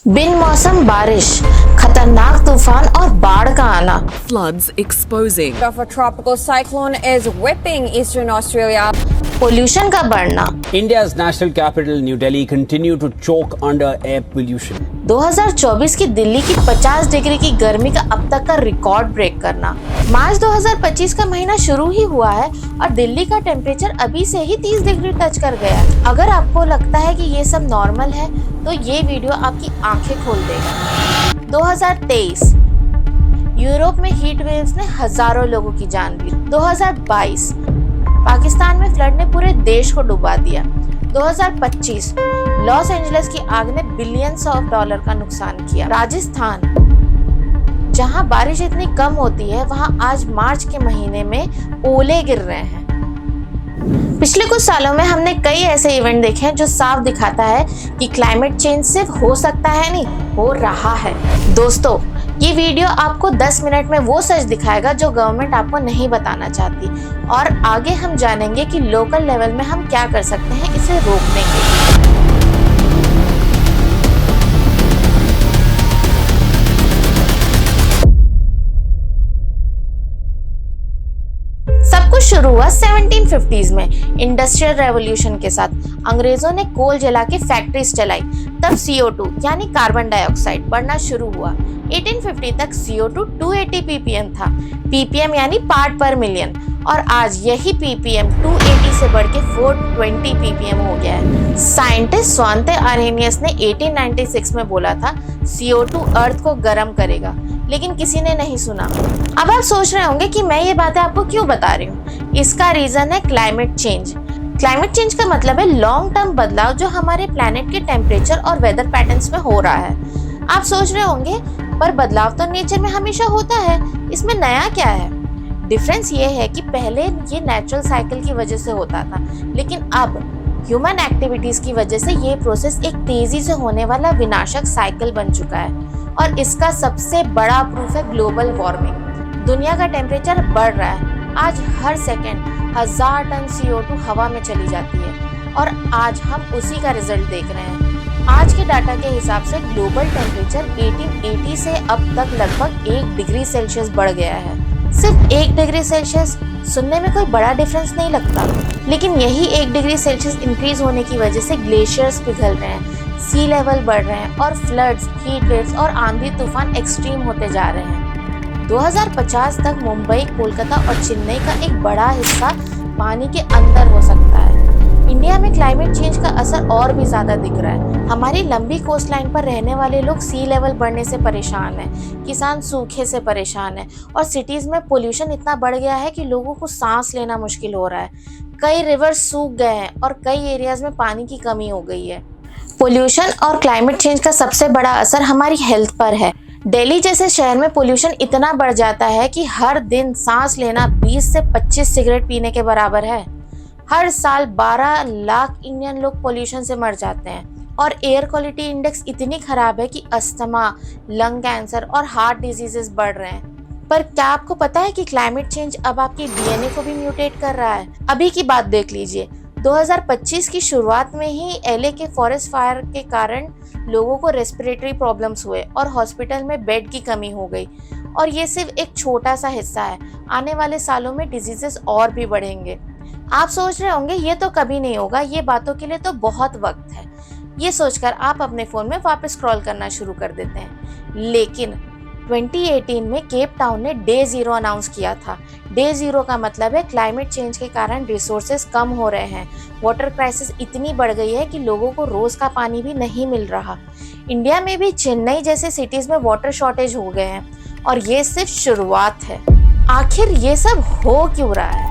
बिन मौसम बारिश, खतरनाक तूफान और बाढ़ का आना। Floods exposing. Of a tropical cyclone is whipping eastern Australia. Pollution का बढ़ना। India's national capital, New Delhi, continue to choke under air pollution. 2024 की दिल्ली की 50 डिग्री की गर्मी का अब तक का रिकॉर्ड ब्रेक करना। मार्च 2025 का महीना शुरू ही हुआ है और दिल्ली का टेम्परेचर अभी से ही 30 डिग्री टच कर गया है। अगर आपको लगता है कि ये सब नॉर्मल है तो ये वीडियो आपकी आंखें खोल देगा। 2023 यूरोप में हीट वेव्स ने हजारों लोगों की जान ली। 2022 पाकिस्तान में फ्लड ने पूरे देश को डुबा दिया। 2025 लॉस एंजलिस की आग ने बिलियंस ऑफ डॉलर का नुकसान किया। राजस्थान, जहां बारिश इतनी कम होती है, वहां आज मार्च के महीने में ओले गिर रहे हैं। पिछले कुछ सालों में हमने कई ऐसे इवेंट देखे हैं जो साफ दिखाता है कि क्लाइमेट चेंज सिर्फ हो सकता है नहीं, हो रहा है। दोस्तों, ये वीडियो आपको 10 मिनट में वो सच दिखाएगा जो गवर्नमेंट आपको नहीं बताना चाहती, और आगे हम जानेंगे कि लोकल लेवल में हम क्या कर सकते हैं इसे रोकने के लिए। सब कुछ शुरू हुआ 1750s में इंडस्ट्रियल रेवोल्यूशन के साथ। अंग्रेजों ने कोल जला के फैक्ट्रीज चलाई, तब CO2 यानी कार्बन डाइऑक्साइड बढ़ना शुरू हुआ। 1850 तक CO2 280 ppm था, ppm यानी पार्ट पर मिलियन, और आज यही ppm 280 से बढ़ के 420 ppm हो गया है। साइंटिस्ट स्वांते अरेनियस ने 1896 में बोला था CO2 अर्थ को गर्म करेगा, लेकिन किसी ने नहीं सुना। अब आप सोच रहे होंगे कि मैं ये बातें आपको क्यों बता रही हूँ। इसका रीजन है क्लाइमेट चेंज। क्लाइमेट चेंज का मतलब है लॉन्ग टर्म बदलाव जो हमारे प्लैनेट के टेम्परेचर और वेदर पैटर्न्स में हो रहा है। आप सोच रहे होंगे पर बदलाव तो नेचर में हमेशा होता है, इसमें नया क्या है। डिफरेंस ये है कि पहले ये नेचुरल साइकिल की वजह से होता था, लेकिन अब ह्यूमन एक्टिविटीज की वजह से ये प्रोसेस एक तेजी से होने वाला विनाशक साइकिल बन चुका है। और इसका सबसे बड़ा प्रूफ है ग्लोबल वार्मिंग। दुनिया का टेम्परेचर बढ़ रहा है। आज हर सेकेंड 1000 टन CO2 हवा में चली जाती है, और आज हम उसी का रिजल्ट देख रहे हैं। आज के डाटा के हिसाब से ग्लोबल टेम्परेचर 1880 से अब तक लगभग 1 डिग्री सेल्सियस बढ़ गया है। सिर्फ 1 डिग्री सेल्सियस सुनने में कोई बड़ा डिफरेंस नहीं लगता, लेकिन यही 1 डिग्री सेल्सियस इंक्रीज होने की वजह से ग्लेशियर्स पिघल रहे हैं, सी लेवल बढ़ रहे हैं, और फ्लड्स, हीट वेव्स और आंधी तूफान एक्सट्रीम होते जा रहे हैं। 2050 तक मुंबई, कोलकाता और चेन्नई का एक बड़ा हिस्सा पानी के अंदर हो सकता है। इंडिया में क्लाइमेट चेंज का असर और भी ज्यादा दिख रहा है। हमारी लंबी कोस्ट लाइन पर रहने वाले लोग सी लेवल बढ़ने से परेशान हैं, किसान सूखे से परेशान हैं, और सिटीज में पोल्यूशन इतना बढ़ गया है कि लोगों को सांस लेना मुश्किल हो रहा है। कई रिवर्स सूख गए हैं और कई एरियाज में पानी की कमी हो गई है। पोल्यूशन और क्लाइमेट चेंज का सबसे बड़ा असर हमारी हेल्थ पर है। दिल्ली जैसे शहर में पोल्यूशन इतना बढ़ जाता है कि हर दिन सांस लेना 20 से 25 सिगरेट पीने के बराबर है। हर साल 12 लाख इंडियन लोग पोल्यूशन से मर जाते हैं, और एयर क्वालिटी इंडेक्स इतनी खराब है कि अस्थमा, लंग कैंसर और हार्ट डिजीजेस बढ़ रहे हैं। पर क्या आपको पता है कि क्लाइमेट चेंज अब आपकी DNA को भी म्यूटेट कर रहा है। अभी की बात देख लीजिए, 2025 की शुरुआत में ही LA के फॉरेस्ट फायर के कारण लोगों को रेस्पिरेटरी प्रॉब्लम्स हुए और हॉस्पिटल में बेड की कमी हो गई। और ये सिर्फ एक छोटा सा हिस्सा है, आने वाले सालों में डिजीजेस और भी बढ़ेंगे। आप सोच रहे होंगे ये तो कभी नहीं होगा, ये बातों के लिए तो बहुत वक्त है। ये सोचकर आप अपने फोन में वापस स्क्रॉल करना शुरू कर देते हैं। लेकिन 2018 में केप टाउन ने डे 0 अनाउंस किया था। डे 0 का मतलब है क्लाइमेट चेंज के कारण रिसोर्सेज कम हो रहे हैं, वाटर क्राइसिस इतनी बढ़ गई है कि लोगों को रोज का पानी भी नहीं मिल रहा। इंडिया में भी चेन्नई जैसे सिटीज में वाटर शॉर्टेज हो गए हैं, और ये सिर्फ शुरुआत है। आखिर ये सब हो क्यों रहा है?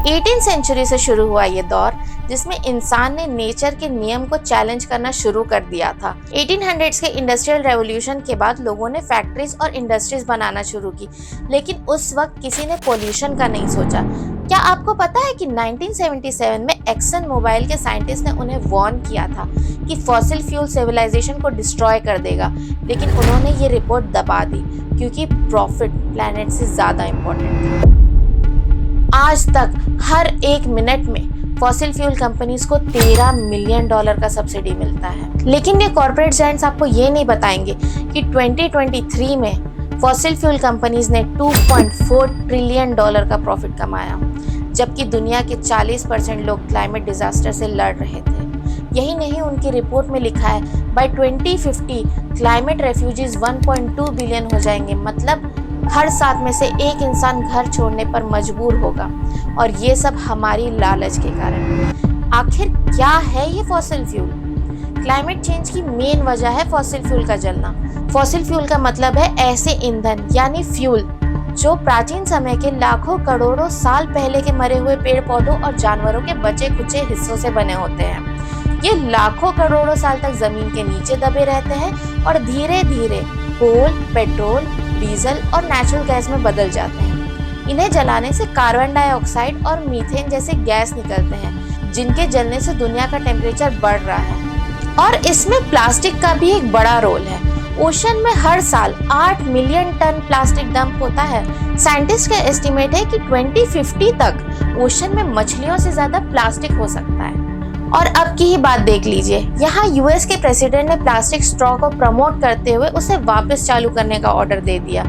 18th सेंचुरी से शुरू हुआ ये दौर जिसमें इंसान ने नेचर के नियम को चैलेंज करना शुरू कर दिया था। 1800s के इंडस्ट्रियल रेवोल्यूशन के बाद लोगों ने फैक्ट्रीज और इंडस्ट्रीज बनाना शुरू की, लेकिन उस वक्त किसी ने पोल्यूशन का नहीं सोचा। क्या आपको पता है कि 1977 में एक्सन मोबाइल के साइंटिस्ट ने उन्हें वार्न किया था कि फॉसिल फ्यूल सिविलाइजेशन को डिस्ट्रॉय कर देगा, लेकिन उन्होंने ये रिपोर्ट दबा दी क्योंकि प्रॉफिट प्लैनेट से ज्यादा इम्पोर्टेंट था। आज तक हर 1 मिनट में फॉसिल फ्यूल कंपनीज को $13 मिलियन का सब्सिडी मिलता है। लेकिन ये कॉर्पोरेट जायंट्स आपको ये नहीं बताएंगे कि 2023 में फॉसिल फ्यूल कंपनीज ने $2.4 ट्रिलियन का प्रॉफिट कमाया, जबकि दुनिया के 40% लोग क्लाइमेट डिजास्टर से लड़ रहे थे। यही नहीं, उनकी रिपोर्ट में लिखा है बाय 2050 क्लाइमेट रेफ्यूजीज 1.2 बिलियन हो जाएंगे, मतलब हर 7 में से एक इंसान घर छोड़ने पर मजबूर होगा, और ये सब हमारी लालच के कारण। आखिर क्या है ये फॉसिल फ्यूल? क्लाइमेट चेंज की मेन वजह है फॉसिल फ्यूल का जलना। फॉसिल फ्यूल का मतलब है ऐसे ईंधन यानी फ्यूल जो प्राचीन समय के लाखों करोड़ों साल पहले के मरे हुए पेड़ पौधों और जानवरों के बचे खुचे हिस्सों से बने होते हैं। ये लाखों करोड़ों साल तक जमीन के नीचे दबे रहते हैं और धीरे धीरे कोल, पेट्रोल, डीजल और नेचुरल गैस में बदल जाते हैं। इन्हें जलाने से कार्बन डाइऑक्साइड और मीथेन जैसे गैस निकलते हैं, जिनके जलने से दुनिया का टेम्परेचर बढ़ रहा है। और इसमें प्लास्टिक का भी एक बड़ा रोल है। ओशन में हर साल 8 मिलियन टन प्लास्टिक डंप होता है। साइंटिस्ट का एस्टिमेट है कि 2050 तक ओशन में मछलियों से ज्यादा प्लास्टिक हो सकता है। और अब की ही बात देख लीजिए, यहाँ यूएस के प्रेसिडेंट ने प्लास्टिक स्ट्रॉ को प्रमोट करते हुए उसे वापस चालू करने का ऑर्डर दे दिया,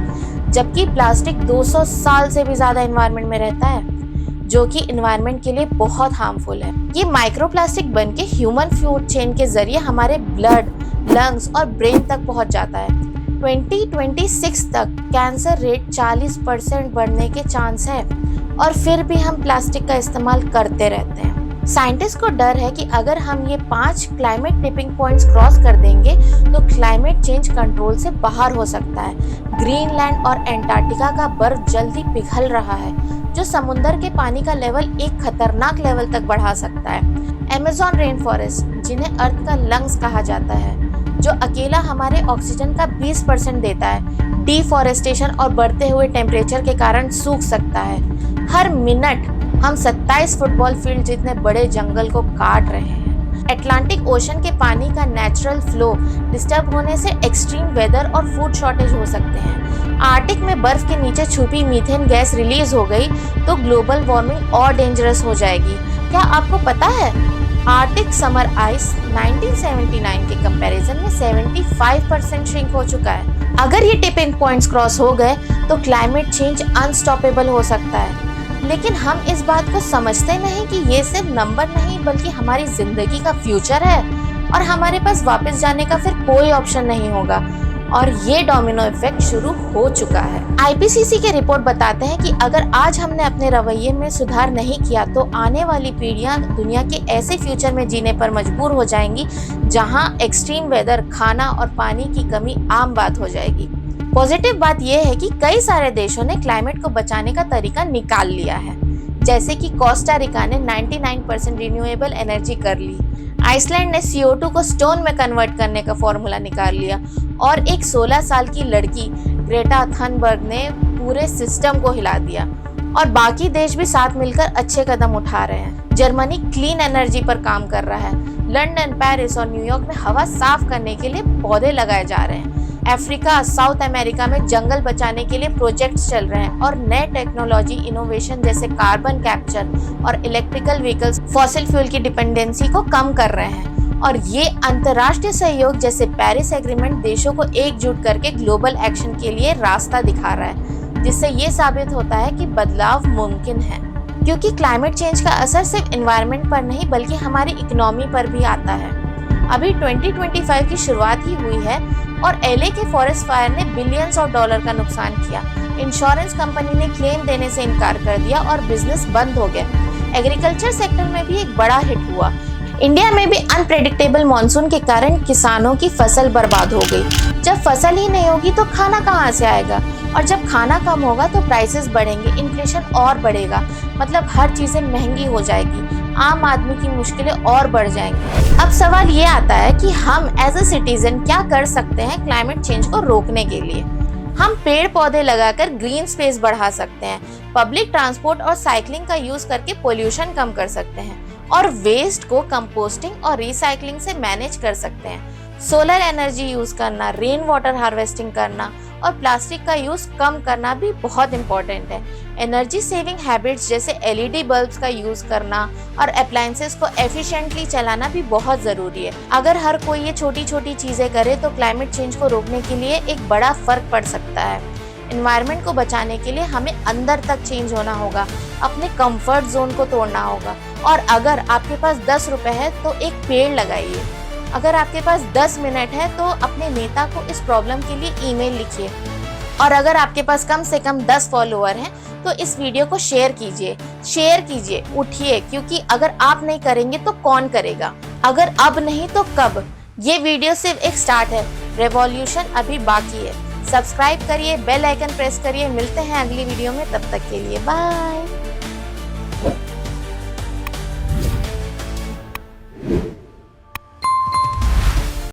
जबकि प्लास्टिक 200 साल से भी ज्यादा एनवायरनमेंट में रहता है, जो कि एनवायरनमेंट के लिए बहुत हार्मफुल है। ये माइक्रोप्लास्टिक बन के ह्यूमन फूड चेन के जरिए हमारे ब्लड, लंग्स और ब्रेन तक पहुंच जाता है। 2026 तक कैंसर रेट 40% बढ़ने के चांस है, और फिर भी हम प्लास्टिक का इस्तेमाल करते रहते हैं। साइंटिस्ट को डर है कि अगर हम ये 5 क्लाइमेट टिपिंग पॉइंट्स क्रॉस कर देंगे तो क्लाइमेट चेंज कंट्रोल से बाहर हो सकता है। ग्रीनलैंड और एंटार्क्टिका का बर्फ जल्दी पिघल रहा है, जो समुद्र के पानी का लेवल एक खतरनाक लेवल तक बढ़ा सकता है। अमेज़न रेन फॉरेस्ट, जिन्हें अर्थ का लंग्स कहा जाता है, जो अकेला हमारे ऑक्सीजन का 20% देता है, डिफॉरेस्टेशन और बढ़ते हुए टेम्परेचर के कारण सूख सकता है। हर मिनट हम 27 फुटबॉल फील्ड जितने बड़े जंगल को काट रहे हैं। अटलांटिक ओशन के पानी का नेचुरल फ्लो डिस्टर्ब होने से एक्सट्रीम वेदर और फूड शॉर्टेज हो सकते हैं। आर्कटिक में बर्फ के नीचे छुपी मीथेन गैस रिलीज हो गई तो ग्लोबल वार्मिंग और डेंजरस हो जाएगी। क्या आपको पता है आर्कटिक समर आइस 1979 के कंपैरिजन में 75% श्रिंक हो चुका है। अगर ये टिपिंग पॉइंट्स क्रॉस हो गए तो क्लाइमेट चेंज अनस्टॉपेबल हो सकता है। लेकिन हम इस बात को समझते नहीं कि ये सिर्फ नंबर नहीं बल्कि हमारी जिंदगी का फ्यूचर है, और हमारे पास वापस जाने का फिर कोई ऑप्शन नहीं होगा। और ये डोमिनो इफेक्ट शुरू हो चुका है। आईपीसीसी के रिपोर्ट बताते हैं कि अगर आज हमने अपने रवैये में सुधार नहीं किया तो आने वाली पीढ़ियां दुनिया के ऐसे फ्यूचर में जीने पर मजबूर हो जाएंगी जहां एक्सट्रीम वेदर, खाना और पानी की कमी आम बात हो जाएगी। पॉजिटिव बात यह है कि कई सारे देशों ने क्लाइमेट को बचाने का तरीका निकाल लिया है, जैसे कि कोस्टा रिका ने 99% रिन्यूएबल एनर्जी कर ली, आइसलैंड ने CO2 को स्टोन में कन्वर्ट करने का फॉर्मूला निकाल लिया, और एक 16 साल की लड़की ग्रेटा थनबर्ग ने पूरे सिस्टम को हिला दिया। और बाकी देश भी साथ मिलकर अच्छे कदम उठा रहे हैं। जर्मनी क्लीन एनर्जी पर काम कर रहा है। लंदन, पेरिस और न्यूयॉर्क में हवा साफ करने के लिए पौधे लगाए जा रहे हैं। अफ्रीका, साउथ अमेरिका में जंगल बचाने के लिए प्रोजेक्ट्स चल रहे हैं, और नए टेक्नोलॉजी इनोवेशन जैसे कार्बन कैप्चर और इलेक्ट्रिकल व्हीकल्स फॉसिल फ्यूल की डिपेंडेंसी को कम कर रहे हैं। और ये अंतर्राष्ट्रीय सहयोग जैसे पेरिस एग्रीमेंट देशों को एकजुट करके ग्लोबल एक्शन के लिए रास्ता दिखा रहा है, जिससे ये साबित होता है कि बदलाव मुमकिन है। क्योंकि क्लाइमेट चेंज का असर सिर्फ एनवायरनमेंट पर नहीं बल्कि हमारी इकोनॉमी पर भी आता है। अभी 2025 की शुरुआत ही हुई है और LA के फॉरेस्ट फायर ने बिलियंस ऑफ डॉलर का नुकसान किया। इंश्योरेंस कंपनी ने क्लेम देने से इनकार कर दिया और बिजनेस बंद हो गया। एग्रीकल्चर सेक्टर में भी एक बड़ा हिट हुआ। इंडिया में भी अनप्रेडिक्टेबल मॉनसून के कारण किसानों की फसल बर्बाद हो गई। जब फसल ही नहीं होगी तो खाना कहाँ से आएगा, और जब खाना कम होगा तो प्राइसेस बढ़ेंगे, इन्फ्लेशन और बढ़ेगा, मतलब हर चीजें महंगी हो जाएगी, आम आदमी की मुश्किलें और बढ़ जाएंगी। अब सवाल ये आता है कि हम एज अ सिटीजन क्या कर सकते हैं क्लाइमेट चेंज को रोकने के लिए। हम पेड़ पौधे लगाकर ग्रीन स्पेस बढ़ा सकते हैं, पब्लिक ट्रांसपोर्ट और साइकिलिंग का यूज करके पोल्यूशन कम कर सकते हैं, और वेस्ट को कंपोस्टिंग और रिसाइकलिंग से मैनेज कर सकते हैं। सोलर एनर्जी यूज करना, रेन वाटर हार्वेस्टिंग करना और प्लास्टिक का यूज कम करना भी बहुत इंपॉर्टेंट है। एनर्जी सेविंग हैबिट्स जैसे एलईडी बल्ब्स का यूज करना और अप्लायंसेस को एफिशिएंटली चलाना भी बहुत जरूरी है। अगर हर कोई ये छोटी छोटी चीजें करे तो क्लाइमेट चेंज को रोकने के लिए एक बड़ा फर्क पड़ सकता है। एनवायरनमेंट को बचाने के लिए हमें अंदर तक चेंज होना होगा, अपने कंफर्ट जोन को तोड़ना होगा। और अगर आपके पास 10 रुपए है तो एक पेड़ लगाइए। अगर आपके पास 10 मिनट है तो अपने नेता को इस प्रॉब्लम के लिए ईमेल लिखिए। और अगर आपके पास कम से कम 10 फॉलोअर हैं तो इस वीडियो को शेयर कीजिए, उठिए, क्योंकि अगर आप नहीं करेंगे तो कौन करेगा? अगर अब नहीं तो कब? ये वीडियो सिर्फ एक स्टार्ट है, रेवोल्यूशन अभी बाकी है। सब्सक्राइब करिए, बेल आइकन प्रेस करिए। मिलते हैं अगली वीडियो में, तब तक के लिए बाय।